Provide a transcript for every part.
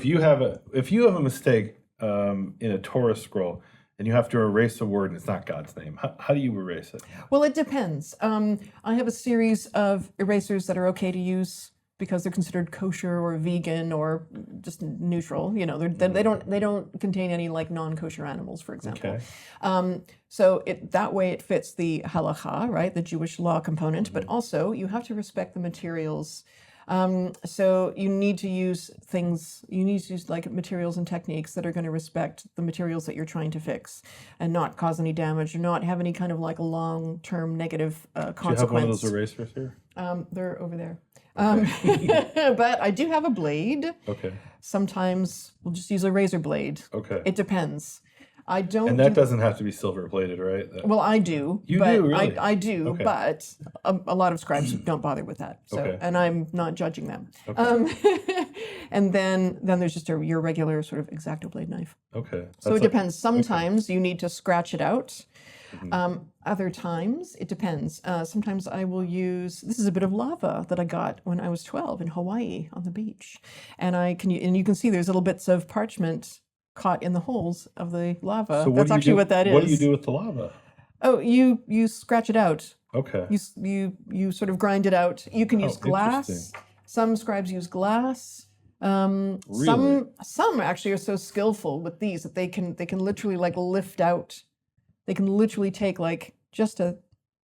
if you have a mistake in a Torah scroll and you have to erase a word and it's not God's name, how do you erase it? Well, it depends. I have a series of erasers that are okay to use because they're considered kosher or vegan or just neutral. You know, they don't contain any like non-kosher animals, for example. Okay. So that way it fits the halacha, right, the Jewish law component. But also you have to respect the materials. So you need to use like materials and techniques that are going to respect the materials that you're trying to fix and not cause any damage or not have any kind of like a long-term negative consequence. Do you have one of those erasers here? They're over there. But I do have a blade. Okay. Sometimes we'll just use a razor blade. Okay. It depends. I don't. And that doesn't have to be silver plated, right? Well, I do. You but do, really? I do, Okay. but a lot of scribes don't bother with that. So, Okay. and I'm not judging them. Okay. And then there's just your regular sort of X-Acto blade knife. Okay. So it depends. Sometimes you need to scratch it out. Mm-hmm. Other times it depends. Sometimes I will use. This is a bit of lava that I got when I was 12 in Hawaii on the beach, and you can see there's little bits of parchment caught in the holes of the lava. So That's actually what that is. What do you do with the lava? Oh, you scratch it out. Okay. You sort of grind it out. You can use glass. Interesting. Some scribes use glass. Really? Some actually are so skillful with these that they can literally like lift out. They can literally take like just a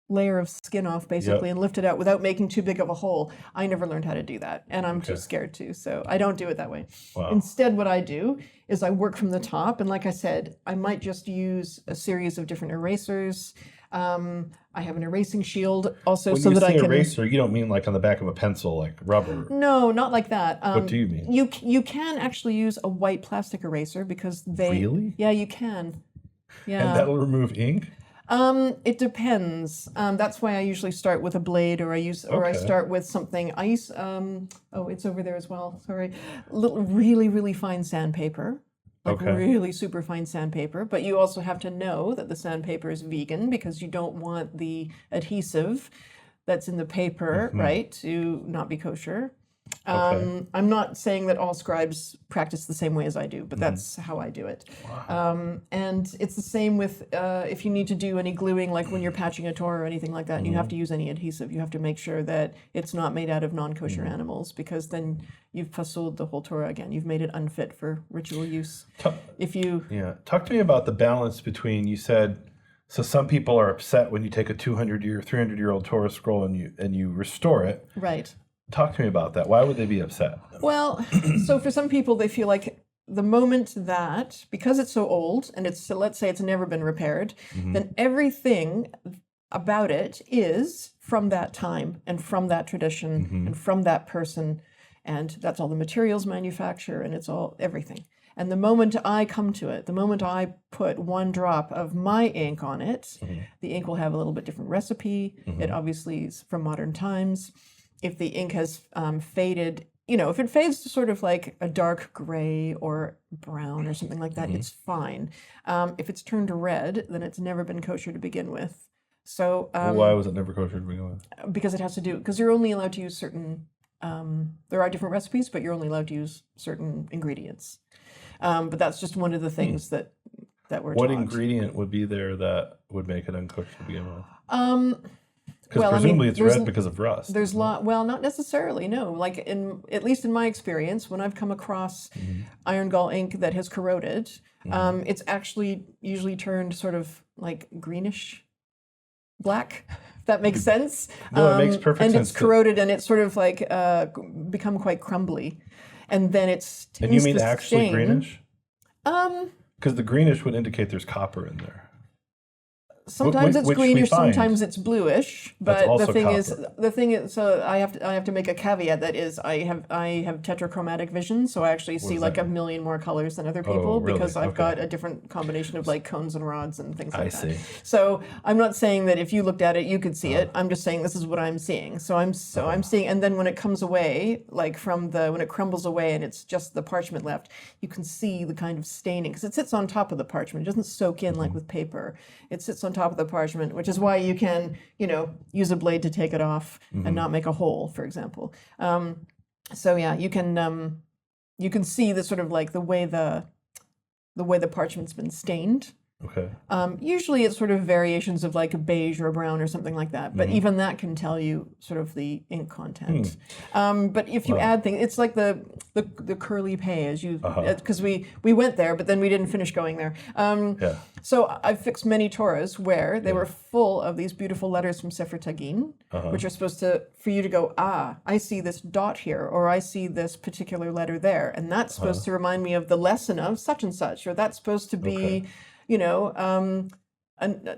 layer of skin off basically and lift it out without making too big of a hole. I never learned how to do that, and I'm too scared to, so I don't do it that way. Wow. Instead, what I do is I work from the top, and like I said, I might just use a series of different erasers. I have an erasing shield also When so you that I say can eraser, you don't mean like on the back of a pencil, like rubber. No, not like that. What do you mean? You can actually use a white plastic eraser because they Really? Yeah, you can. Yeah. And that'll remove ink? It depends. That's why I usually start with a blade, or I start with something. I use oh, it's over there as well. Sorry, really, really fine sandpaper, like really super fine sandpaper. But you also have to know that the sandpaper is vegan because you don't want the adhesive that's in the paper, right, to not be kosher. I'm not saying that all scribes practice the same way as I do, but that's how I do it. Wow. And it's the same with if you need to do any gluing, like when you're patching a Torah or anything like that, and you have to use any adhesive, you have to make sure that it's not made out of non-kosher animals, because then you've pasuled the whole Torah again. You've made it unfit for ritual use. Talk to me about the balance between, you said, so some people are upset when you take a 200-year, 300-year-old Torah scroll and you restore it. Right. Talk to me about that. Why would they be upset? Well, so for some people, they feel like the moment that, because it's so old and let's say it's never been repaired, then everything about it is from that time and from that tradition and from that person, and that's all the materials manufacture, and it's all everything. And the moment I come to it, the moment I put one drop of my ink on it, the ink will have a little bit different recipe. It obviously is from modern times. If the ink has faded, if it fades to sort of like a dark gray or brown or something like that, it's fine. If it's turned red, then it's never been kosher to begin with. So why was it never kosher to begin with? Because it has to do, because you're only allowed to use certain, there are different recipes, but you're only allowed to use certain ingredients. But that's just one of the things that we're What taught. ingredient would be there that would make it unkosher to begin with? Because Well, presumably it's red because of rust. There's well, not necessarily, no. Like at least in my experience, when I've come across iron gall ink that has corroded, it's actually usually turned sort of like greenish black, if that makes sense. No, it makes perfect sense. And it's corroded and it's sort of like become quite crumbly. And then it's And you mean actually greenish? Um, Because the greenish would indicate there's copper in there. Sometimes it's which we greenish, find. sometimes it's bluish. That's But also the thing copper. is, so I have to make a caveat. That is, I have tetrachromatic vision, so I actually see like a million more colors than other people really? because I've Okay. got a different combination of like cones and rods and things like I that. see. So I'm not saying that if you looked at it, you could see it. I'm just saying this is what I'm seeing. So I'm seeing, and then when it comes away, like when it crumbles away and it's just the parchment left, you can see the kind of staining because it sits on top of the parchment. It doesn't soak in like with paper. It sits on top of the parchment, which is why you can, use a blade to take it off and not make a hole, for example. So yeah, you can you can see the sort of like the way the parchment's been stained. Okay. Usually it's sort of variations of like a beige or a brown or something like that, but even that can tell you sort of the ink content. But if you add things, it's like the curly pay as you, because we went there, but then we didn't finish going there. So I've fixed many Torahs where they were full of these beautiful letters from Sefer Tagin, which are supposed to, for you to go, I see this dot here, or I see this particular letter there, and that's supposed to remind me of the lesson of such and such, or that's supposed to be, you know,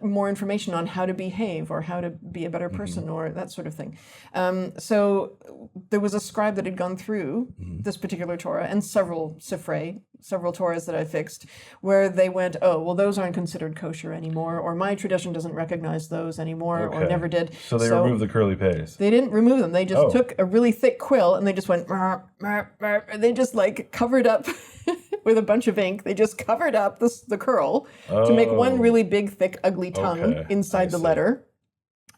more information on how to behave or how to be a better person or that sort of thing. So there was a scribe that had gone through this particular Torah and several Sifrei, several Torahs that I fixed, where they went, oh, well, those aren't considered kosher anymore, or my tradition doesn't recognize those anymore, or never did. So they removed the curly pays. They didn't remove them. They just took a really thick quill and they just went, they just like covered up with a bunch of ink. They just covered up the curl to make one really big, thick, ugly tongue inside the letter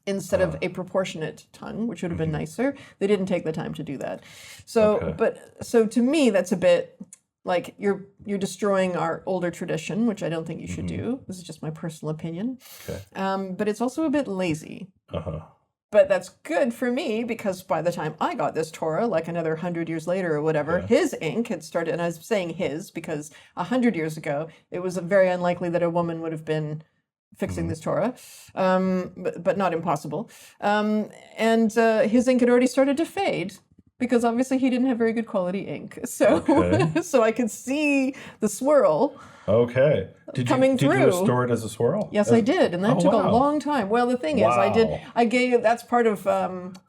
instead of a proportionate tongue, which would have been nicer. They didn't take the time to do that. So, so to me, that's a bit like you're destroying our older tradition, which I don't think you should do. This is just my personal opinion. But it's also a bit lazy. But that's good for me because by the time I got this Torah, like another 100 years later or whatever, his ink had started, and I was saying his because 100 years ago, it was very unlikely that a woman would have been fixing this Torah, but not impossible. And his ink had already started to fade because obviously he didn't have very good quality ink. So, so I could see the swirl. Did you restore it as a swirl? Yes, I did, and that took a long time. Well, the thing is, I gave that's part of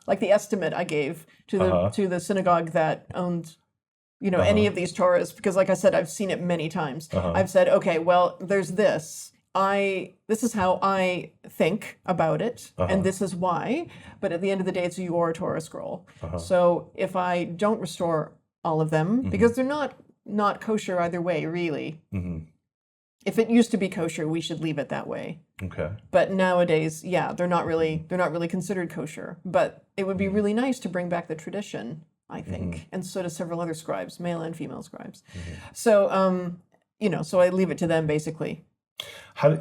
like the estimate I gave to the synagogue that owned, you know, any of these Torahs, because like I said, I've seen it many times. I've said, okay, well, there's this. This is how I think about it, and this is why. But at the end of the day, it's your Torah scroll. So if I don't restore all of them, because they're not kosher either way, really. If it used to be kosher, we should leave it that way. But nowadays, they're not really considered kosher. But it would be really nice to bring back the tradition, I think, and so do several other scribes, male and female scribes. So, you know, so I leave it to them basically.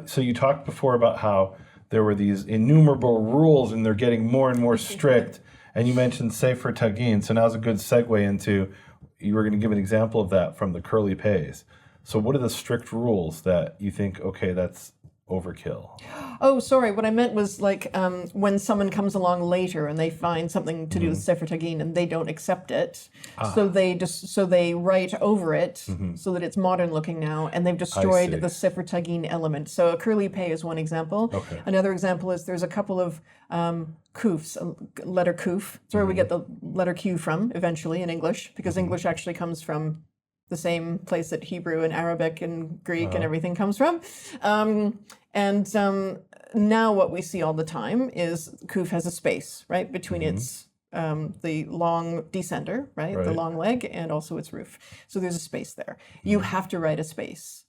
So you talked before about how there were these innumerable rules and they're getting more and more strict. And you mentioned Sefer Tagin. So now's a good segue into, you were going to give an example of that from the curly pays. So what are the strict rules that you think, okay, that's overkill? Oh, sorry. What I meant was like when someone comes along later and they find something to do with Sefer Tagin and they don't accept it, so they write over it so that it's modern looking now, and they've destroyed the Sefer Tagin element. So a curly pay is one example. Another example is there's a couple of kufs, letter kuf. It's where we get the letter Q from eventually in English, because English actually comes from the same place that Hebrew and Arabic and Greek and everything comes from. Now what we see all the time is kuf has a space, right, between its the long descender, right, the long leg, and also its roof. So there's a space there. You have to write a space.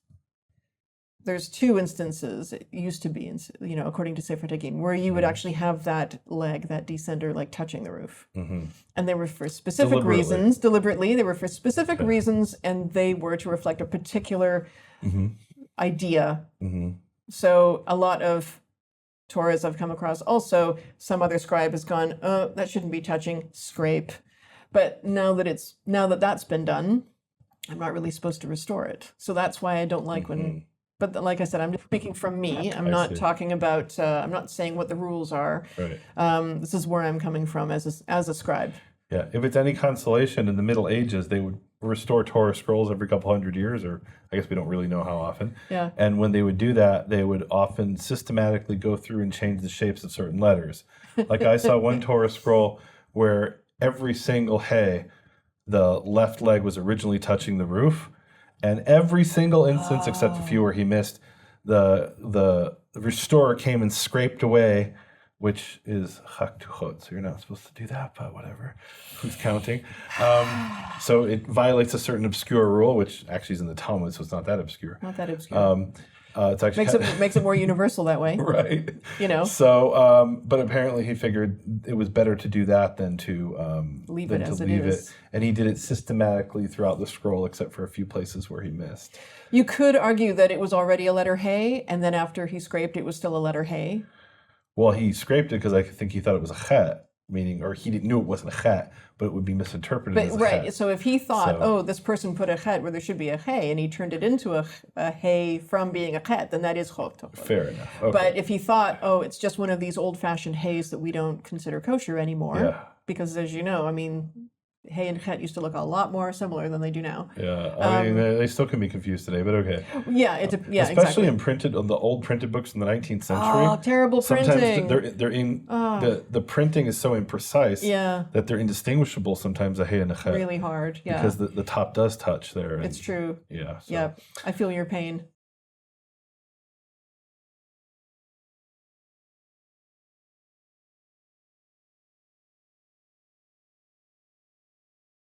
There's two instances, it used to be, you know, according to Sefer Tagin, where you would actually have that leg, that descender, like touching the roof. And they were for specific reasons, deliberately, they were for specific reasons, and they were to reflect a particular idea. So a lot of Torahs I've come across, also some other scribe has gone, oh, that shouldn't be touching, scrape. But now that that's been done, I'm not really supposed to restore it. So that's why I don't like when... But like I said, I'm just speaking from me. I'm not talking about, I'm not saying what the rules are. This is where I'm coming from as a scribe. Yeah, if it's any consolation, in the Middle Ages, they would restore Torah scrolls every couple hundred years, or I guess we don't really know how often. And when they would do that, they would often systematically go through and change the shapes of certain letters. Like I saw one Torah scroll where every single hay, the left leg was originally touching the roof. And every single instance, except a few where he missed, the restorer came and scraped away, which is chak tuchot. So you're not supposed to do that, but whatever. Who's counting? So it violates a certain obscure rule, which actually is in the Talmud, so it's not that obscure. Not that obscure. It's actually makes it more universal that way. right. You know. So, but apparently he figured it was better to do that than to leave it as it is. And he did it systematically throughout the scroll, except for a few places where he missed. You could argue that it was already a letter hey, and then after he scraped, it was still a letter hey. Well, he scraped it because I think he thought it was a chet, meaning, or he knew it wasn't a chet, but it would be misinterpreted as a right. chet. So if he thought, oh, this person put a chet where there should be a hey, and he turned it into a hey from being a chet, then that is chok. Fair enough. Okay. But if he thought, oh, it's just one of these old-fashioned hays that we don't consider kosher anymore, because as you know, I mean, hay and chet used to look a lot more similar than they do now. Yeah, I mean, they still can be confused today, but okay. Yeah, especially exactly. in printed on the old printed books in the 19th century. Oh, terrible printing! Sometimes they're in the printing is so imprecise that they're indistinguishable. Sometimes a hay and a chet. Really hard, yeah. Because the top does touch there. It's true. Yeah. So. Yeah, I feel your pain.